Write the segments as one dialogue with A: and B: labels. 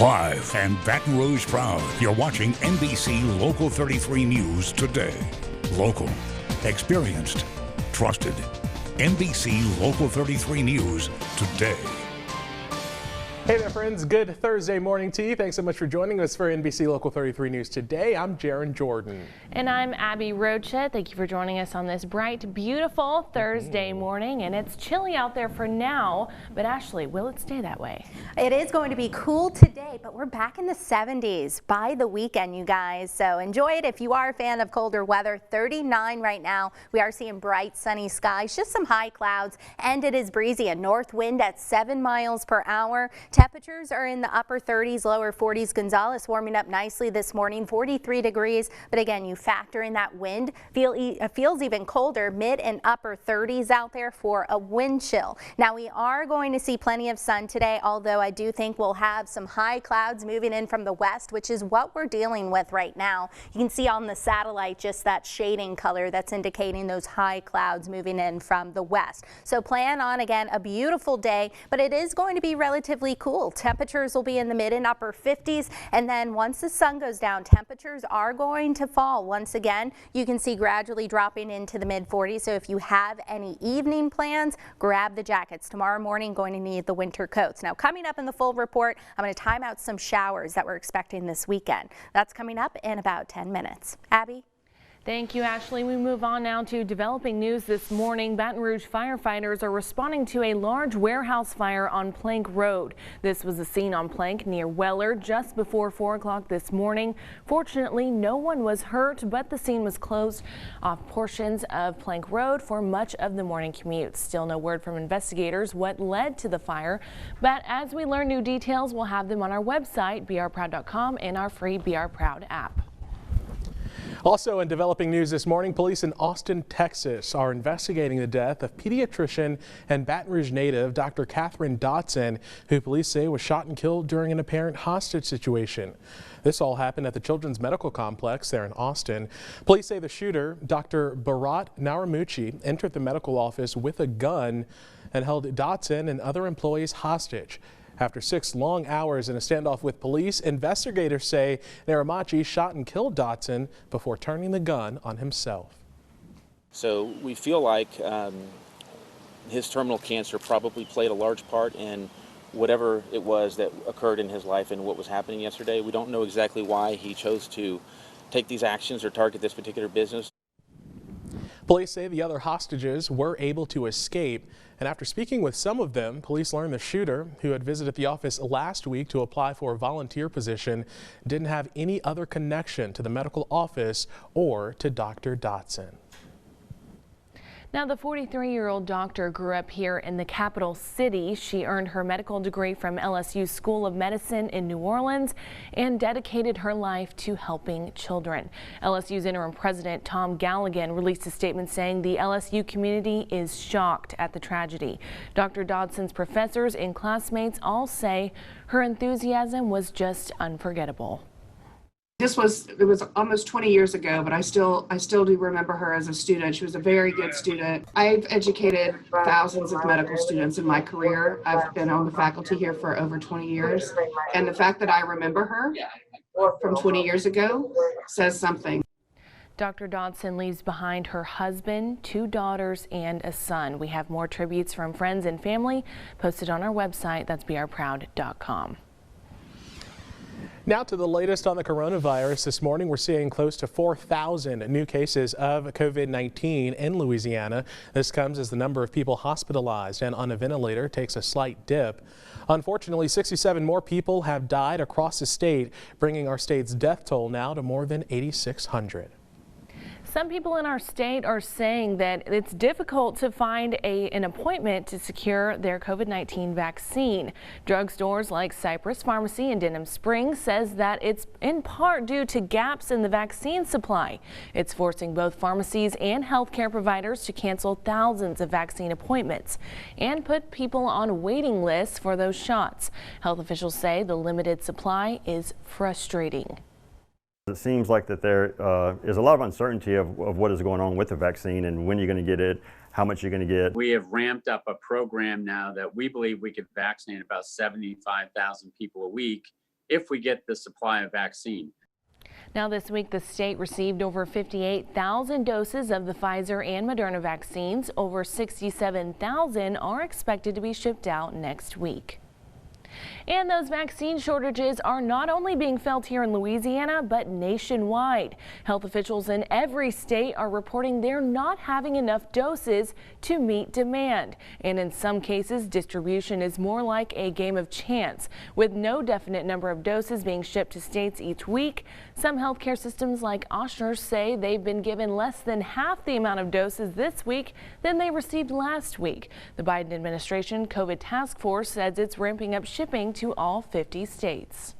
A: Live and Baton Rouge proud, you're watching NBC Local 33 News today. Local, experienced, trusted. NBC Local 33 News today.
B: Hey there, friends. Good Thursday morning to you. Thanks so much for joining us for NBC Local 33 News today. I'm Jaron Jordan.
C: And I'm Abbi Rocha. Thank you for joining us on this bright, beautiful Thursday morning. And it's chilly out there for now, but Ashley, will it stay that way?
D: It is going to be cool today, but we're back in the 70s by the weekend, you guys. So enjoy it if you are a fan of colder weather. 39 right now. We are seeing bright, sunny skies, just some high clouds, and it is breezy. A north wind at 7 miles per hour. Temperatures are in the upper 30s, lower 40s. Gonzales warming up nicely this morning, 43 degrees. But again, you factor in that wind, feels even colder, mid and upper 30s out there for a wind chill. Now we are going to see plenty of sun today, although I do think we'll have some high clouds moving in from the west, which is what we're dealing with right now. You can see on the satellite just that shading color that's indicating those high clouds moving in from the west. So plan on, again, a beautiful day, but it is going to be relatively cool. Temperatures will be in the mid and upper 50s, and then once the sun goes down, temperatures are going to fall. Once again, you can see gradually dropping into the mid 40s. So if you have any evening plans, grab the jackets. Tomorrow morning, going to need the winter coats. Now, coming up in the full report, I'm going to time out some showers that we're expecting this weekend. That's coming up in about 10 minutes. Abby?
C: Thank you, Ashley. We move on now to developing news this morning. Baton Rouge firefighters are responding to a large warehouse fire on Plank Road. This was a scene on Plank near Weller just before 4 o'clock this morning. Fortunately, no one was hurt, but the scene was closed off portions of Plank Road for much of the morning commute. Still no word from investigators what led to the fire, but as we learn new details, we'll have them on our website, brproud.com, and our free BR Proud app.
B: Also in developing news this morning, police in Austin, Texas are investigating the death of pediatrician and Baton Rouge native Dr. Catherine Dotson, who police say was shot and killed during an apparent hostage situation. This all happened at the Children's Medical Complex there in Austin. Police say the shooter, Dr. Bharat Naramuchi, entered the medical office with a gun and held Dotson and other employees hostage. After 6 long hours in a standoff with police, investigators say Naramachi shot and killed Dotson before turning the gun on himself.
E: So we feel like his terminal cancer probably played a large part in whatever it was that occurred in his life and what was happening yesterday. We don't know exactly why he chose to take these actions or target this particular business.
B: Police say the other hostages were able to escape, and after speaking with some of them, police learned the shooter, who had visited the office last week to apply for a volunteer position, didn't have any other connection to the medical office or to Dr. Dotson.
C: Now, the 43-year-old doctor grew up here in the capital city. She earned her medical degree from LSU School of Medicine in New Orleans and dedicated her life to helping children. LSU's interim president, Tom Galligan, released a statement saying the LSU community is shocked at the tragedy. Dr. Dodson's professors and classmates all say her enthusiasm was just unforgettable.
F: It was almost 20 years ago, but I still do remember her as a student. She was a very good student. I've educated thousands of medical students in my career. I've been on the faculty here for over 20 years. And the fact that I remember her from 20 years ago says something.
C: Dr. Dotson leaves behind her husband, 2 daughters, and a son. We have more tributes from friends and family posted on our website. That's brproud.com.
B: Now to the latest on the coronavirus. This morning we're seeing close to 4,000 new cases of COVID-19 in Louisiana. This comes as the number of people hospitalized and on a ventilator takes a slight dip. Unfortunately, 67 more people have died across the state, bringing our state's death toll now to more than 8,600.
C: Some people in our state are saying that it's difficult to find an appointment to secure their COVID-19 vaccine. Drugstores like Cypress Pharmacy in Denham Springs says that it's in part due to gaps in the vaccine supply. It's forcing both pharmacies and healthcare providers to cancel thousands of vaccine appointments and put people on waiting lists for those shots. Health officials say the limited supply is frustrating.
G: It seems like that there is a lot of uncertainty of what is going on with the vaccine and when you're going to get it, how much you're going to get.
H: We have ramped up a program now that we believe we could vaccinate about 75,000 people a week if we get the supply of vaccine.
C: Now this week, the state received over 58,000 doses of the Pfizer and Moderna vaccines. Over 67,000 are expected to be shipped out next week. And those vaccine shortages are not only being felt here in Louisiana, but nationwide. Health officials in every state are reporting they're not having enough doses to meet demand. And in some cases, distribution is more like a game of chance, with no definite number of doses being shipped to states each week. Some healthcare systems like Ochsner's say they've been given less than half the amount of doses this week than they received last week. The Biden administration COVID task force says it's ramping up shipping to all 50 states.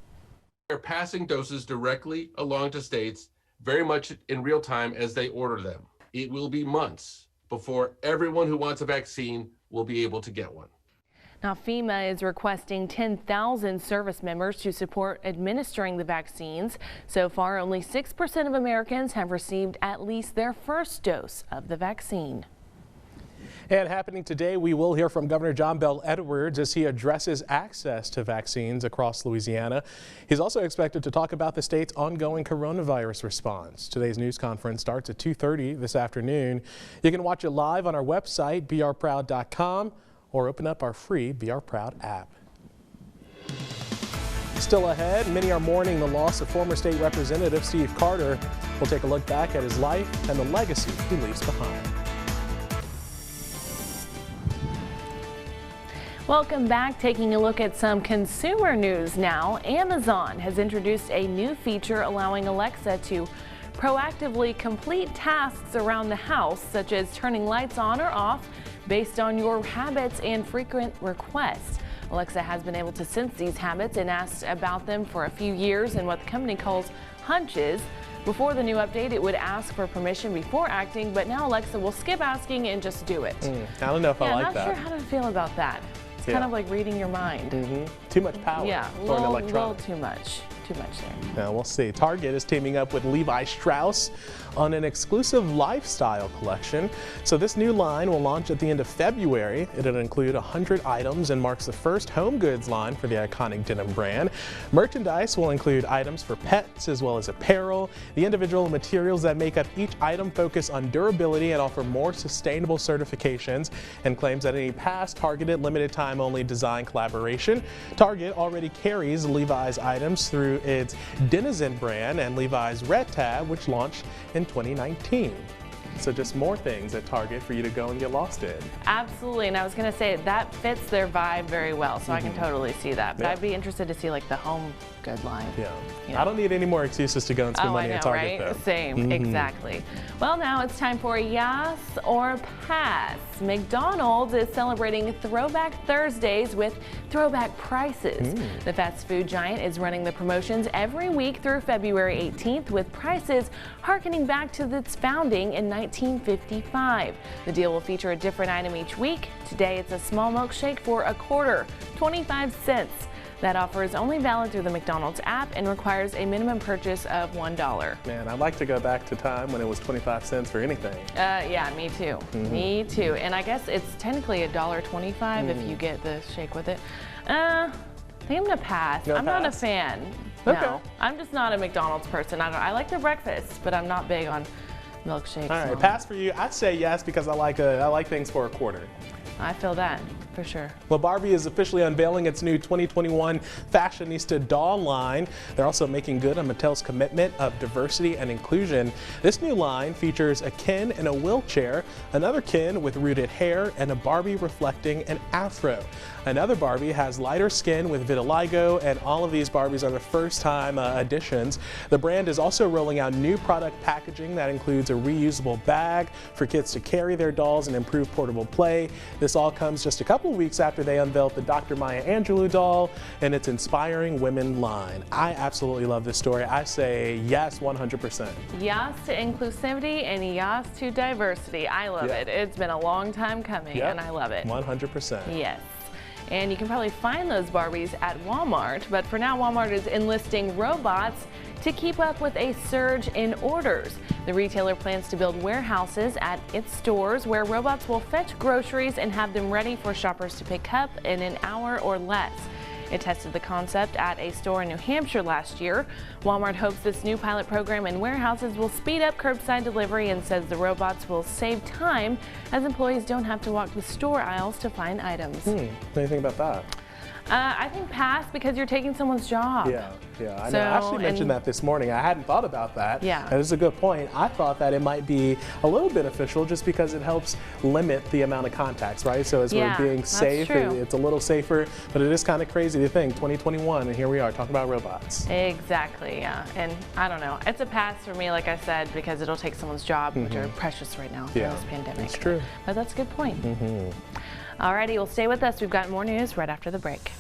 I: They're passing doses directly along to states very much in real time as they order them. It will be months before everyone who wants a vaccine will be able to get one.
C: Now, FEMA is requesting 10,000 service members to support administering the vaccines. So far, only 6% of Americans have received at least their first dose of the vaccine.
B: And happening today, we will hear from Governor John Bel Edwards as he addresses access to vaccines across Louisiana. He's also expected to talk about the state's ongoing coronavirus response. Today's news conference starts at 2:30 this afternoon. You can watch it live on our website, brproud.com, or open up our free BR Proud app. Still ahead, many are mourning the loss of former state representative Steve Carter. We'll take a look back at his life and the legacy he leaves behind.
C: Welcome back. Taking a look at some consumer news now. Amazon has introduced a new feature allowing Alexa to proactively complete tasks around the house, such as turning lights on or off based on your habits and frequent requests. Alexa has been able to sense these habits and asked about them for a few years in what the company calls hunches. Before the new update, it would ask for permission before acting, but now Alexa will skip asking and just do it.
B: I don't know if I like that.
C: I'm not sure how to feel about that. It's kind of like reading your mind.
B: Too much power for an electronic.
C: A little too much there.
B: Now we'll see. Target is teaming up with Levi Strauss on an exclusive lifestyle collection. So this new line will launch at the end of February. It'll include 100 items and marks the first home goods line for the iconic denim brand. Merchandise will include items for pets as well as apparel. The individual materials that make up each item focus on durability and offer more sustainable certifications, and claims that any past targeted limited time only design collaboration. Target already carries Levi's items through its Denizen brand and Levi's Red Tab, which launched in 2019. So just more things at Target for you to go and get lost in.
C: Absolutely, and I was going to say that fits their vibe very well, so I can totally see that. But I'd be interested to see like the home good line.
B: I don't need any more excuses to go and spend money at Target,
C: right?
B: though.
C: Same, exactly. Well, now it's time for Yas or Pass. McDonald's is celebrating Throwback Thursdays with throwback prices. The fast food giant is running the promotions every week through February 18th with prices harkening back to its founding in 1955. The deal will feature a different item each week. Today it's a small milkshake for a quarter, 25 cents. That offer is only valid through the McDonald's app and requires a minimum purchase of $1.
B: Man, I'd like to go back to time when it was 25 cents for anything.
C: Yeah, me too. Me too. And I guess it's technically $1.25 if you get the shake with it. I think I'm gonna pass. I'm not a fan.
B: Okay.
C: No, I'm just not a McDonald's person. I like their breakfast, but I'm not big on milkshakes.
B: All right, pass for you. I'd say yes because I like things for a quarter.
C: I feel that, for sure.
B: Well, Barbie is officially unveiling its new 2021 Fashionista doll line. They're also making good on Mattel's commitment of diversity and inclusion. This new line features a Ken in a wheelchair, another Ken with rooted hair, and a Barbie reflecting an afro. Another Barbie has lighter skin with vitiligo, and all of these Barbies are the first-time additions. The brand is also rolling out new product packaging that includes a reusable bag for kids to carry their dolls and improve portable play. This all comes just a couple of weeks after they unveiled the Dr. Maya Angelou doll and its Inspiring Women line. I absolutely love this story. I say yes, 100%.
C: Yes to inclusivity and yes to diversity. I love it. It's been a long time coming, and I love it.
B: 100%.
C: Yes. And you can probably find those Barbies at Walmart, but for now Walmart is enlisting robots to keep up with a surge in orders. The retailer plans to build warehouses at its stores where robots will fetch groceries and have them ready for shoppers to pick up in an hour or less. It tested the concept at a store in New Hampshire last year. Walmart hopes this new pilot program in warehouses will speed up curbside delivery and says the robots will save time as employees don't have to walk the store aisles to find items.
B: What do you think about that?
C: I think pass, because you're taking someone's job.
B: Yeah. I know. I actually mentioned that this morning. I hadn't thought about that.
C: Yeah.
B: That is a good point. I thought that it might be a little beneficial just because it helps limit the amount of contacts, right? So as we're being safe, it's a little safer, but it is kind of crazy to think 2021 and here we are talking about robots.
C: Exactly, yeah. And I don't know. It's a pass for me, like I said, because it'll take someone's job, which are precious right now during this pandemic.
B: It's true.
C: But that's a good point. Alrighty, well, stay with us. We've got more news right after the break.